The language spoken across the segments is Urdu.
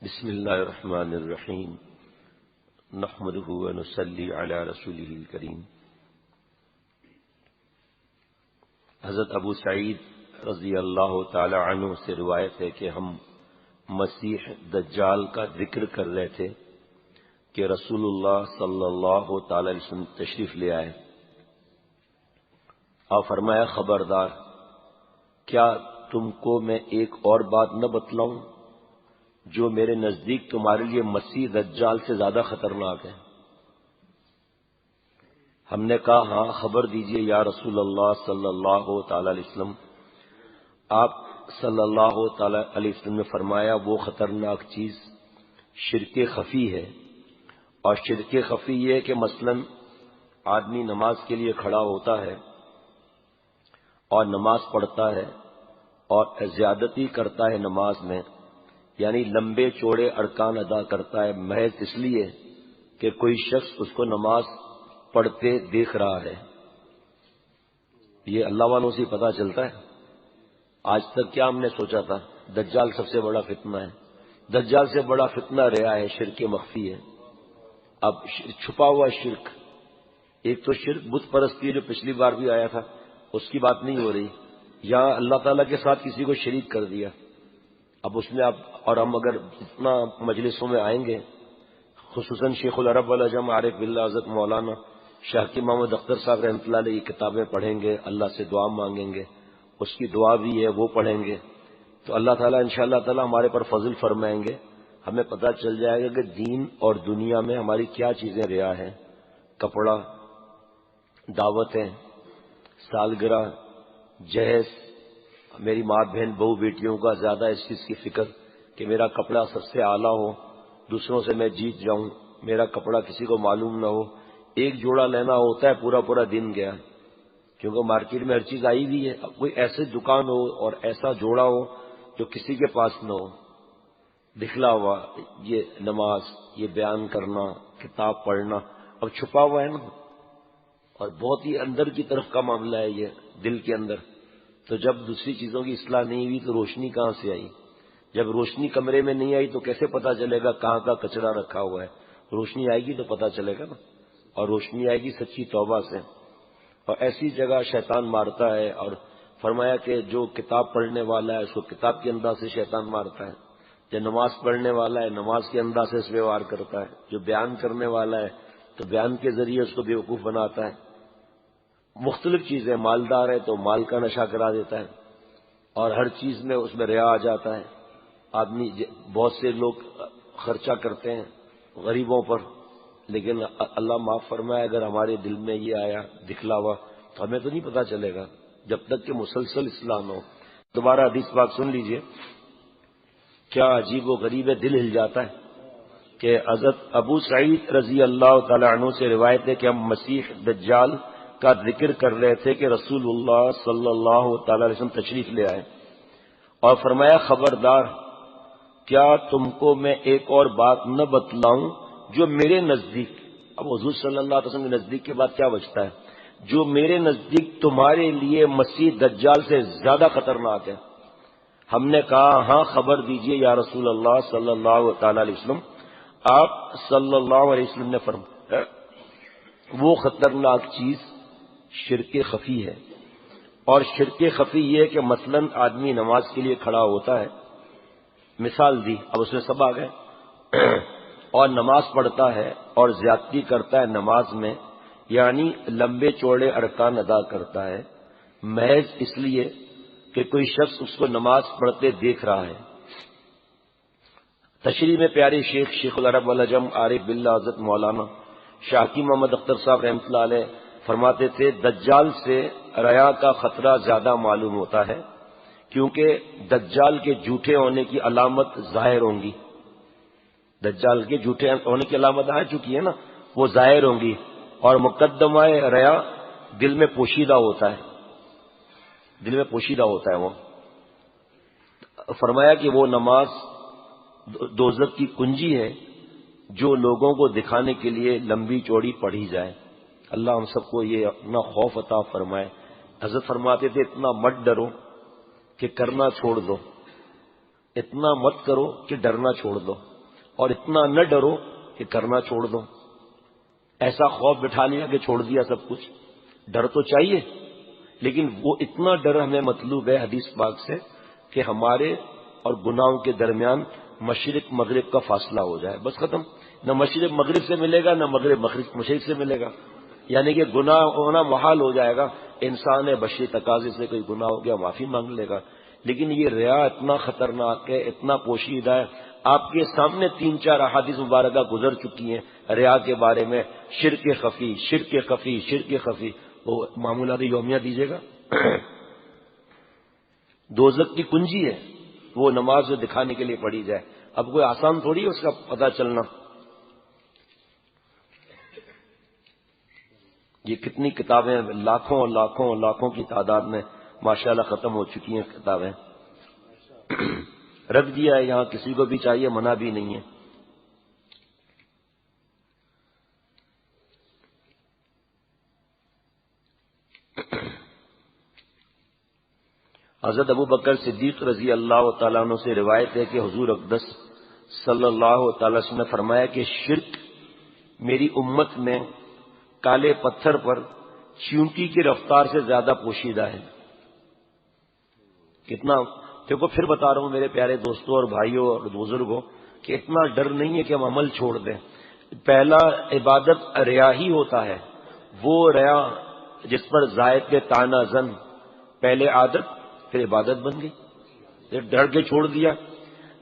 بسم اللہ الرحمن الرحیم نحمدہ ونصلی علی رسولہ الکریم۔ حضرت ابو سعید رضی اللہ تعالی عنہ سے روایت ہے کہ ہم مسیح دجال کا ذکر کر رہے تھے کہ رسول اللہ صلی اللہ تعالی علیہ وسلم تشریف لے آئے اور فرمایا خبردار، کیا تم کو میں ایک اور بات نہ بتلاؤں جو میرے نزدیک تمہارے لیے مسیح دجال سے زیادہ خطرناک ہے؟ ہم نے کہا ہاں، خبر دیجئے یا رسول اللہ صلی اللہ تعالی علیہ وسلم۔ آپ صلی اللہ تعالی علیہ وسلم نے فرمایا وہ خطرناک چیز شرک خفی ہے، اور شرک خفی یہ ہے کہ مثلا آدمی نماز کے لیے کھڑا ہوتا ہے اور نماز پڑھتا ہے اور زیادتی کرتا ہے نماز میں، یعنی لمبے چوڑے ارکان ادا کرتا ہے محض اس لیے کہ کوئی شخص اس کو نماز پڑھتے دیکھ رہا ہے۔ یہ اللہ والوں سے پتہ چلتا ہے۔ آج تک کیا ہم نے سوچا تھا دجال سب سے بڑا فتنہ ہے؟ دجال سے بڑا فتنہ ریا ہے، شرک مخفی ہے۔ اب چھپا ہوا شرک، ایک تو شرک بت پرستی جو پچھلی بار بھی آیا تھا، اس کی بات نہیں ہو رہی، یہاں اللہ تعالیٰ کے ساتھ کسی کو شریک کر دیا۔ اب اس میں اور ہم اگر جتنا مجلسوں میں آئیں گے، خصوصاً شیخ العرب والعجم عارف باللہ حضرت مولانا شاہ کی محمد اختر صاحب رحمۃ اللہ علیہ کتابیں پڑھیں گے، اللہ سے دعا مانگیں گے، اس کی دعا بھی ہے وہ پڑھیں گے، تو اللہ تعالیٰ انشاءاللہ تعالیٰ ہمارے پر فضل فرمائیں گے۔ ہمیں پتہ چل جائے گا کہ دین اور دنیا میں ہماری کیا چیزیں ریا ہیں۔ کپڑا، دعوتیں، سالگرہ، جہیز، میری ماں بہن بہو بیٹیوں کا زیادہ اس چیز کی فکر کہ میرا کپڑا سب سے اعلیٰ ہو، دوسروں سے میں جیت جاؤں، میرا کپڑا کسی کو معلوم نہ ہو۔ ایک جوڑا لینا ہوتا ہے پورا دن گیا، کیونکہ مارکیٹ میں ہر چیز آئی ہوئی ہے۔ اب کوئی ایسے دکان ہو اور ایسا جوڑا ہو جو کسی کے پاس نہ ہو، دکھلا ہوا، یہ نماز، یہ بیان کرنا، کتاب پڑھنا اب چھپا ہوا ہے نا، اور بہت ہی اندر کی طرف کا معاملہ ہے یہ، دل کے اندر۔ تو جب دوسری چیزوں کی اصلاح نہیں ہوئی تو روشنی کہاں سے آئی؟ جب روشنی کمرے میں نہیں آئی تو کیسے پتا چلے گا کہاں کا کچرا رکھا ہوا ہے؟ روشنی آئے گی تو پتا چلے گا نا، اور روشنی آئے گی سچی توبہ سے۔ اور ایسی جگہ شیطان مارتا ہے، اور فرمایا کہ جو کتاب پڑھنے والا ہے اس کو کتاب کے انداز سے شیطان مارتا ہے، جو نماز پڑھنے والا ہے نماز کے انداز سے اس پہ وار کرتا ہے، جو بیان کرنے والا ہے تو بیان کے ذریعے اس کو بیوقوف بناتا ہے۔ مختلف چیزیں، مالدار ہے تو مال کا نشہ کرا دیتا ہے، اور ہر چیز میں اس میں ریا آ جاتا ہے۔ آدمی بہت سے لوگ خرچہ کرتے ہیں غریبوں پر، لیکن اللہ معاف فرمائے اگر ہمارے دل میں یہ آیا دکھلاوا تو ہمیں تو نہیں پتا چلے گا جب تک کہ مسلسل اصلاح نہ ہو۔ دوبارہ حدیث پاک سن لیجئے، کیا عجیب و غریب ہے، دل ہل جاتا ہے کہ حضرت ابو سعید رضی اللہ تعالی عنہ سے روایت ہے کہ ہم مسیح دجال کا ذکر کر رہے تھے کہ رسول اللہ صلی اللہ تعالی علیہ وسلم تشریف لے آئے اور فرمایا خبردار، کیا تم کو میں ایک اور بات نہ بتلاؤں جو میرے نزدیک، اب حضور صلی اللہ علیہ وسلم کے نزدیک کے بعد کیا بچتا ہے، جو میرے نزدیک تمہارے لیے مسیح دجال سے زیادہ خطرناک ہے؟ ہم نے کہا ہاں، خبر دیجئے یا رسول اللہ صلی اللہ تعالی علیہ وسلم۔ آپ صلی اللہ علیہ وسلم نے فرمایا وہ خطرناک چیز شرک خفی ہے، اور شرک خفی یہ کہ مثلا آدمی نماز کے لیے کھڑا ہوتا ہے، مثال دی، اب اس میں سب آ گئے، اور نماز پڑھتا ہے اور زیادتی کرتا ہے نماز میں، یعنی لمبے چوڑے ارکان ادا کرتا ہے محض اس لیے کہ کوئی شخص اس کو نماز پڑھتے دیکھ رہا ہے۔ تشریح میں پیارے شیخ العرب والعجم عارف باللہ حضرت مولانا شاہ کی محمد اختر صاحب رحمۃ اللہ علیہ فرماتے تھے دجال سے ریا کا خطرہ زیادہ معلوم ہوتا ہے، کیونکہ دجال کے جھوٹے ہونے کی علامت ظاہر ہوں گی، دجال کے جھوٹے ہونے کی علامت آ چکی ہے نا، وہ ظاہر ہوں گی، اور مقدمہ ریا دل میں پوشیدہ ہوتا ہے، دل میں پوشیدہ ہوتا ہے۔ وہ فرمایا کہ وہ نماز دوزخ کی کنجی ہے جو لوگوں کو دکھانے کے لیے لمبی چوڑی پڑھی جائے۔ اللہ ہم سب کو یہ اپنا خوف عطا فرمائے۔ حضرت فرماتے تھے اتنا مت ڈرو کہ کرنا چھوڑ دو، اتنا مت کرو کہ ڈرنا چھوڑ دو، اور اتنا نہ ڈرو کہ کرنا چھوڑ دو۔ ایسا خوف بٹھا لیا کہ چھوڑ دیا سب کچھ۔ ڈر تو چاہیے، لیکن وہ اتنا ڈر ہمیں مطلوب ہے حدیث پاک سے کہ ہمارے اور گناہوں کے درمیان مشرق مغرب کا فاصلہ ہو جائے، بس ختم۔ نہ مشرق مغرب سے ملے گا، نہ مغرب مشرق سے ملے گا، یعنی کہ گناہ ہونا محال ہو جائے گا۔ انسان ہے، بشری تقاضے سے کوئی گناہ ہو گیا معافی مانگ لے گا، لیکن یہ ریا اتنا خطرناک ہے، اتنا پوشیدہ ہے۔ آپ کے سامنے 3-4 احادیث مبارکہ گزر چکی ہیں ریا کے بارے میں، شرک خفی، شرک خفی، شرک خفی۔ وہ معمولات یومیہ دیجیے گا۔ دوزخ کی کنجی ہے، وہ نماز میں دکھانے کے لیے پڑھی جائے۔ اب کوئی آسان تھوڑی ہے اس کا پتہ چلنا۔ یہ کتنی کتابیں، لاکھوں اور لاکھوں اور لاکھوں کی تعداد میں ماشاءاللہ ختم ہو چکی ہیں کتابیں۔ رکھ دیا ہے یہاں، کسی کو بھی چاہیے، منع بھی نہیں ہے۔ حضرت ابو بکر صدیق رضی اللہ تعالیٰ عنہ سے روایت ہے کہ حضور اقدس صلی اللہ تعالی وسلم نے فرمایا کہ شرک میری امت میں کالے پتھر پر چیونٹی کی رفتار سے زیادہ پوشیدہ ہے۔ کتنا دیکھو، پھر بتا رہا ہوں میرے پیارے دوستوں اور بھائیوں اور بزرگوں کہ اتنا ڈر نہیں ہے کہ ہم عمل چھوڑ دیں۔ پہلا عبادت ریا ہی ہوتا ہے، وہ ریا جس پر زائد کے تانا زن، پہلے عادت پھر عبادت بن گئی، پھر ڈر کے چھوڑ دیا۔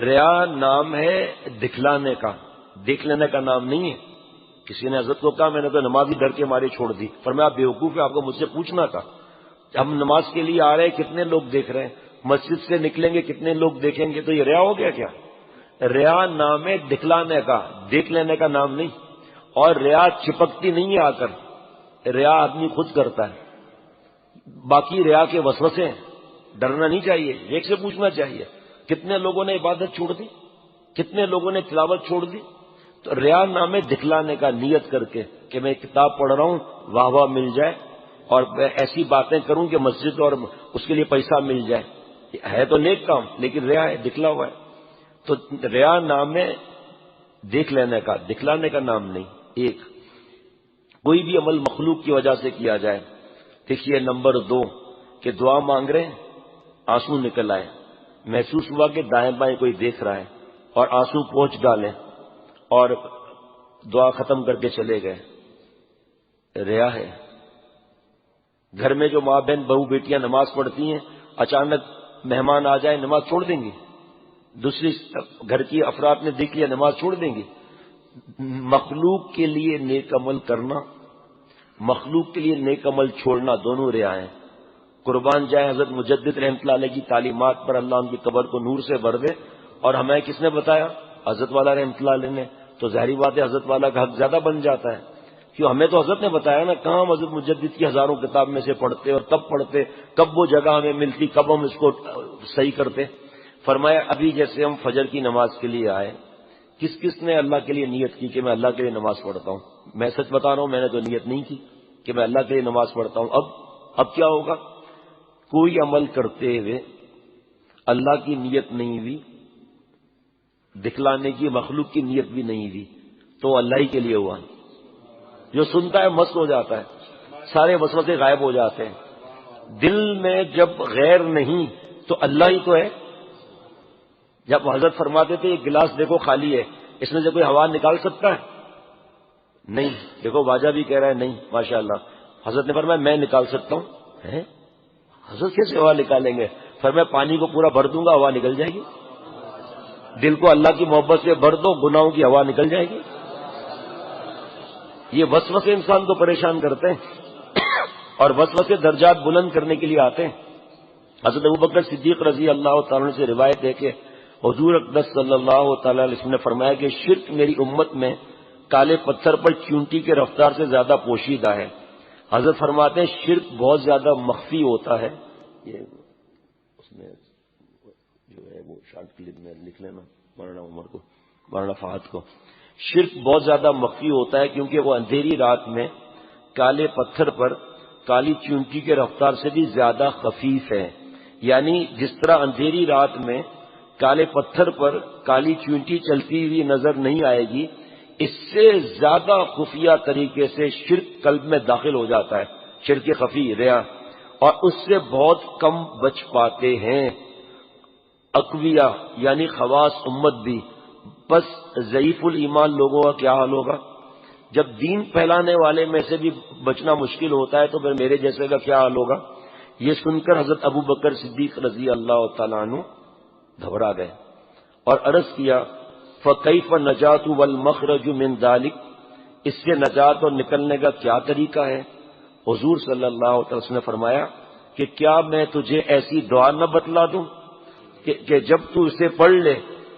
ریا نام ہے دکھلانے کا، دیکھ لینے کا نام نہیں ہے۔ کسی نے حضرت کو کہا میں نے تو نماز ہی ڈر کے مارے چھوڑ دی۔ فرمایا آپ بیوقوف ہے، آپ کو مجھ سے پوچھنا تھا۔ ہم نماز کے لیے آ رہے ہیں، کتنے لوگ دیکھ رہے ہیں، مسجد سے نکلیں گے کتنے لوگ دیکھیں گے، تو یہ ریا ہو گیا کیا؟ ریا نام ہے دکھلانے کا، دیکھ لینے کا نام نہیں۔ اور ریا چپکتی نہیں ہے آ کر، ریا آدمی خود کرتا ہے۔ باقی ریا کے وسوسے ہیں، ڈرنا نہیں چاہیے، ایک سے پوچھنا چاہیے کتنے لوگوں نے عبادت چھوڑ دی، کتنے لوگوں نے تلاوت چھوڑ دی۔ تو ریا نام ہے دکھلانے کا، نیت کر کے کہ میں کتاب پڑھ رہا ہوں، واہ واہ مل جائے، اور میں ایسی باتیں کروں کہ مسجد اور اس کے لیے پیسہ مل جائے۔ ہے تو نیک کام، لیکن ریا ہے، دکھلا ہوا ہے۔ تو ریا نام ہے دیکھ لینے کا، دکھلانے کا نام نہیں۔ ایک کوئی بھی عمل مخلوق کی وجہ سے کیا جائے۔ دیکھیے نمبر 2 کہ دعا مانگ رہے ہیں، آنسو نکل آئے، محسوس ہوا کہ دائیں بائیں کوئی دیکھ رہا ہے، اور آنسو پوچھ ڈالیں اور دعا ختم کر کے چلے گئے، ریا ہے۔ گھر میں جو ماں بہن بہو بیٹیاں نماز پڑھتی ہیں، اچانک مہمان آ جائیں نماز چھوڑ دیں گی، دوسری گھر کی افراد نے دیکھ لیا نماز چھوڑ دیں گی۔ مخلوق کے لیے نیک عمل کرنا، مخلوق کے لیے نیک عمل چھوڑنا، دونوں ریا ہیں۔ قربان جائے حضرت مجدد رحمۃ اللہ علیہ کی تعلیمات پر، اللہ ان کی قبر کو نور سے بھر دے۔ اور ہمیں کس نے بتایا؟ حضرت والا رحمۃ اللہ علیہ نے۔ تو ظاہری بات ہے حضرت والا کا حق زیادہ بن جاتا ہے، کیوں ہمیں تو حضرت نے بتایا نا، کہاں ہم حضرت مجدد کی ہزاروں کتاب میں سے پڑھتے اور کب پڑھتے، کب وہ جگہ ہمیں ملتی، کب ہم اس کو صحیح کرتے۔ فرمایا ابھی جیسے ہم فجر کی نماز کے لیے آئے، کس کس نے اللہ کے لیے نیت کی کہ میں اللہ کے لیے نماز پڑھتا ہوں؟ میں سچ بتا رہا ہوں، میں نے تو نیت نہیں کی کہ میں اللہ کے لیے نماز پڑھتا ہوں۔ اب کیا ہوگا؟ کوئی عمل کرتے ہوئے اللہ کی نیت نہیں ہوئی، دکھلانے کی، مخلوق کی نیت بھی نہیں ہوئی، تو اللہ ہی کے لیے ہوا۔ جو سنتا ہے مست ہو جاتا ہے، سارے وسوسے غائب ہو جاتے ہیں۔ دل میں جب غیر نہیں تو اللہ ہی تو ہے۔ جب حضرت فرماتے تھے یہ گلاس دیکھو خالی ہے، اس میں سے کوئی ہوا نکال سکتا ہے؟ نہیں۔ دیکھو واجہ بھی کہہ رہا ہے نہیں، ماشاءاللہ۔ حضرت نے فرمایا میں نکال سکتا ہوں۔ حضرت کیسے ہوا نکالیں گے؟ فرمایا پانی کو پورا بھر دوں گا، ہوا نکل جائے گی۔ دل کو اللہ کی محبت سے بھر دو، گناہوں کی ہوا نکل جائے گی۔ یہ وسوسے انسان کو پریشان کرتے ہیں، اور وسوسے درجات بلند کرنے کے لیے آتے ہیں۔ حضرت ابوبکر صدیق رضی اللہ تعالیٰ سے روایت ہے کہ حضور اقدس صلی اللہ تعالی علیہ وسلم نے فرمایا کہ شرک میری امت میں کالے پتھر پر چیونٹی کے رفتار سے زیادہ پوشیدہ ہے۔ حضرت فرماتے ہیں شرک بہت زیادہ مخفی ہوتا ہے۔ یہ اس میں جو ہے وہ شارٹ کلپ میں لکھ لینا مولانا عمر کو، مولانا فہد کو۔ شرک بہت زیادہ مخفی ہوتا ہے کیونکہ وہ اندھیری رات میں کالے پتھر پر کالی چیونٹی کے رفتار سے بھی زیادہ خفیف ہے۔ یعنی جس طرح اندھیری رات میں کالے پتھر پر کالی چونٹی چلتی ہوئی نظر نہیں آئے گی، اس سے زیادہ خفیہ طریقے سے شرک قلب میں داخل ہو جاتا ہے، شرک خفی ریا، اور اس سے بہت کم بچ پاتے ہیں اقویا یعنی خواص امت بھی۔ بس ضعیف الایمان لوگوں کا کیا حال ہوگا؟ جب دین پھیلانے والے میں سے بھی بچنا مشکل ہوتا ہے تو پھر میرے جیسے کا کیا حال ہوگا؟ یہ سن کر حضرت ابو بکر صدیق رضی اللہ تعالیٰ عنہ گھبرا گئے اور عرض کیا فَكَيْفَ النَّجَاةُ وَالْمَخْرَجُ مِنْ ذَلِكَ، اس سے نجات اور نکلنے کا کیا طریقہ ہے؟ حضور صلی اللہ علیہ وسلم نے فرمایا کہ کیا میں تجھے ایسی دعا نہ بتلا دوں کہ جب تو اسے پڑھ لے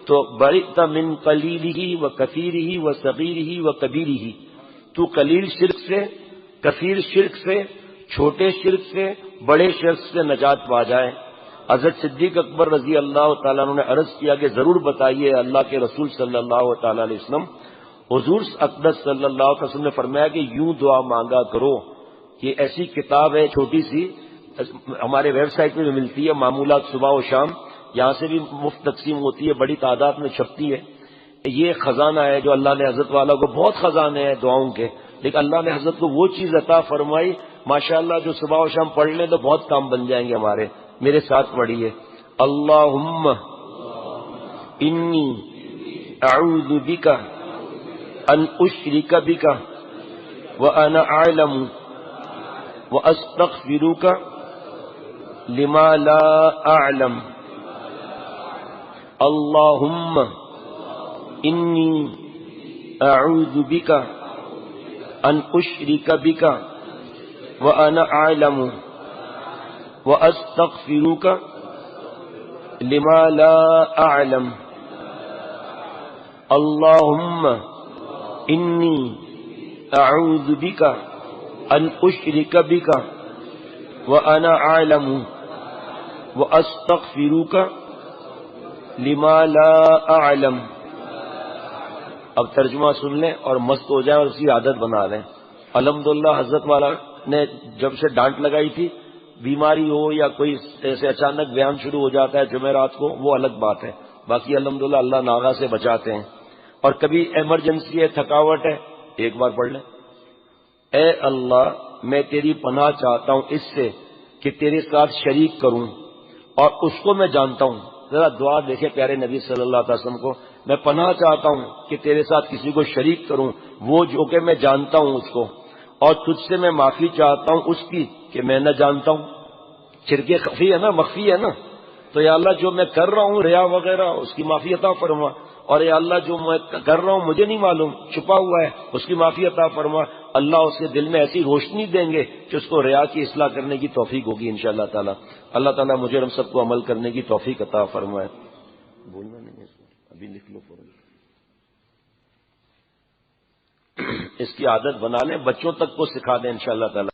تو بَرِئْتَ مِنْ قَلِيلِهِ وَكَثِيرِهِ وَصَغِيرِهِ وَكَبِيرِهِ، تو قلیل شرک سے، کثیر شرک سے، چھوٹے شرک سے، بڑے شرک سے نجات پا جائے۔ حضرت صدیق اکبر رضی اللہ تعالیٰ عنہ نے عرض کیا کہ ضرور بتائیے اللہ کے رسول صلی اللہ تعالیٰ علیہ وسلم۔ حضور اقدس صلی اللہ علیہ وسلم نے فرمایا کہ یوں دعا مانگا کرو۔ یہ ایسی کتاب ہے چھوٹی سی، ہمارے ویب سائٹ پہ بھی ملتی ہے، معمولات صبح و شام، یہاں سے بھی مفت تقسیم ہوتی ہے، بڑی تعداد میں چھپتی ہے۔ یہ خزانہ ہے جو اللہ نے حضرت والا کو، بہت خزانے ہیں دعاؤں کے، لیکن اللہ نے حضرت کو وہ چیز عطا فرمائی ماشاءاللہ جو صبح و شام پڑھ لیں تو بہت کام بن جائیں گے ہمارے۔ میرے ساتھ پڑھیے، اللہم انی اعوذ بک ان اشرک بک وانا اعلم واستغفرک لما لا اعلم، اللہم انی اعوذ بک ان اشرک بک وانا اعلم واستغفرک لما لا اعلم، اللہم انی اعوذ بک ان اشرک بک وانا اعلم واستغفرک لما لا اعلم۔ اب ترجمہ سن لیں اور مست ہو جائیں اور اسی عادت بنا لیں۔ الحمدللہ حضرت والا نے جب سے ڈانٹ لگائی تھی، بیماری ہو یا کوئی ایسے اچانک بیان شروع ہو جاتا ہے جمعرات کو، وہ الگ بات ہے، باقی الحمدللہ اللہ ناغا سے بچاتے ہیں۔ اور کبھی ایمرجنسی ہے، تھکاوٹ ہے، ایک بار پڑھ لیں، اے اللہ میں تیری پناہ چاہتا ہوں اس سے کہ تیرے ساتھ شریک کروں اور اس کو میں جانتا ہوں۔ ذرا دعا دیکھے پیارے نبی صلی اللہ علیہ وسلم کو، میں پناہ چاہتا ہوں کہ تیرے ساتھ کسی کو شریک کروں، وہ جو کہ میں جانتا ہوں اس کو، اور تجھ سے میں معافی چاہتا ہوں اس کی کہ میں نہ جانتا ہوں۔ شرک خفی ہے نا، مخفی ہے نا، تو یا اللہ جو میں کر رہا ہوں ریا وغیرہ، اس کی معافی عطا فرما، اور یا اللہ جو میں کر رہا ہوں مجھے نہیں معلوم، چھپا ہوا ہے، اس کی معافی عطا فرما۔ اللہ اس کے دل میں ایسی روشنی دیں گے کہ اس کو ریا کی اصلاح کرنے کی توفیق ہوگی انشاءاللہ تعالی۔ اللہ تعالیٰ مجھے ہم سب کو عمل کرنے کی توفیق عطا فرمائے۔ بولنا نہیں ہے، ابھی لکھ لو فوراً، اس کی عادت بنا لیں، بچوں تک کو سکھا دیں انشاءاللہ تعالی۔